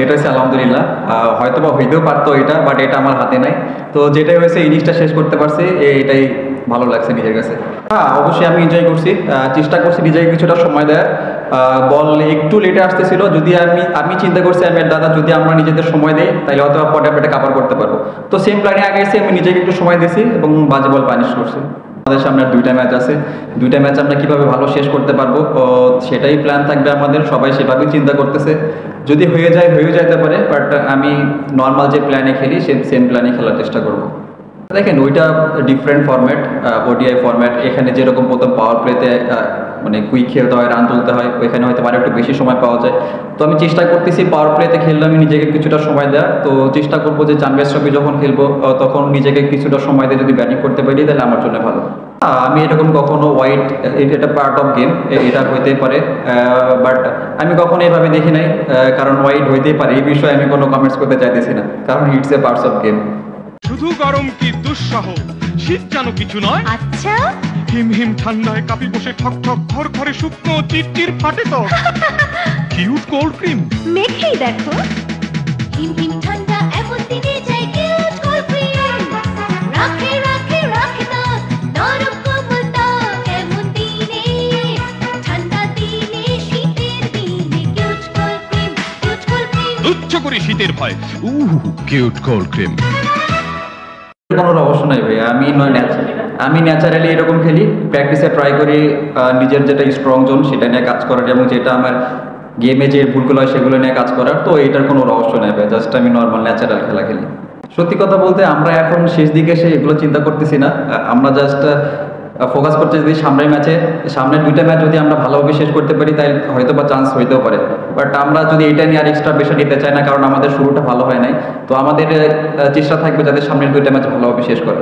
যেটা হচ্ছে আলহামদুলিল্লাহ, হয়তো বা হইতেও পারতো এটা, বাট এটা আমার হাতে নাই। তো যেটাই হয়েছে ইনিংসটা শেষ করতে পারছি, এটাই ভালো লাগছে নিজের কাছে। হ্যাঁ, অবশ্যই আমি এনজয় করছি, চেষ্টা করছি নিজেকে কিছুটা সময় দেওয়ার। বল একটু লেটে আসতেছিল, যদি আমি চিন্তা করছি আমি আর দাদা যদি আমরা নিজেদের সময় দিই তাহলে হয়তো পরে আমরা এটা কাভার করতে পারবো। তো সেম প্ল্যানে আগে এসে আমি নিজেকে একটু সময় দিয়েছি এবং বাজে বল পানিশ করছি। আমাদের সামনে আর 2টা ম্যাচ আছে, 2টা ম্যাচ আমরা কীভাবে ভালো শেষ করতে পারবো সেটাই প্ল্যান থাকবে আমাদের, সবাই সেভাবেই চিন্তা করতেছে। যদি হয়ে যেতে পারে, বাট আমি নর্মাল যে প্ল্যানে খেলি সেম প্ল্যানে খেলার চেষ্টা করব। দেখেন ওইটা ডিফারেন্ট ফরম্যাট, ওডিআই ফরম্যাট। এখানে যেরকম প্রথম পাওয়ার প্লেতে মানে কুইক খেলতে হয়, রান তুলতে হয়, ওইখানে হয়তো আরও একটু বেশি সময় পাওয়া যায়। তো আমি চেষ্টা করতেছি পাওয়ার প্লেতে খেললে আমি নিজেকে কিছুটা সময় দেওয়ার, তো চেষ্টা করবো যে জানভীর আশরাফি যখন খেলবো তখন নিজেকে কিছুটা সময় দিয়ে যদি ব্যাটিং করতে পারি তাহলে আমার জন্য ভালো। আমি এরকম কখনো ওয়াইড, এটা পার্ট অফ গেম, এটা হইতেই পারে, বাট আমি কখনো এভাবে দেখি নাই, কারণ ওয়াইড হইতেই পারে এই বিষয়ে আমি কোনো কমেন্টস করতে চাইতেছি না, কারণ it's a parts of game. শুধু গরম কি দুঃসহ, শীত যেন কিছু নয়। আচ্ছা, হিম হিম ঠান্ডায় কাপি বসে ঠক ঠক ঘর ঘরে শুকনো চিরচির ফাটে তো কিউট কোল্ড ক্রিম মেখেই দেখো। হিম হিম ঠান্ডা এমন দিনে চাই কিউট কোল্ড ক্রিম। রাখে রাখে রাখে দাঁত নরম কোমল ত্বক এমন দিনে, ঠান্ডা দিনে শীতের দিনে cute cold cream, cute cold cream. তুচ্ছ করে শীতের ভয়, কিউট কোল্ড ক্রিম। কোনো রহস্য নাই ভাই, আমি ন্যাচারালি এরকম খেলি, প্র্যাকটিসে ট্রাই করি নিজের যেটা স্ট্রং জোন সেটা নিয়ে কাজ করার, এবং যেটা আমার গেমে যে ভুলগুলো হয় সেগুলো নিয়ে কাজ করার। তো এটার কোনো রহস্য নেই ভাই, জাস্ট আমি নর্মাল ন্যাচারাল খেলা খেলি। সত্যি কথা বলতে আমরা এখন শেষ দিকে এসে এগুলো চিন্তা করতেছি না, আমরা জাস্ট ফোকাস করতে যদি সামনের 2টা ম্যাচ যদি আমরা ভালোভাবে শেষ করতে পারি তাই হয়তো বা চান্স হইতেও পারে। বাট আমরা যদি এটা নিয়ে আর এক্সট্রা প্রেশার নিতে চাই না, কারণ আমাদের শুরুটা ভালো হয় নাই। তো আমাদের চেষ্টা থাকবে যাতে সামনের 2টা ম্যাচ ভালোভাবে শেষ করে।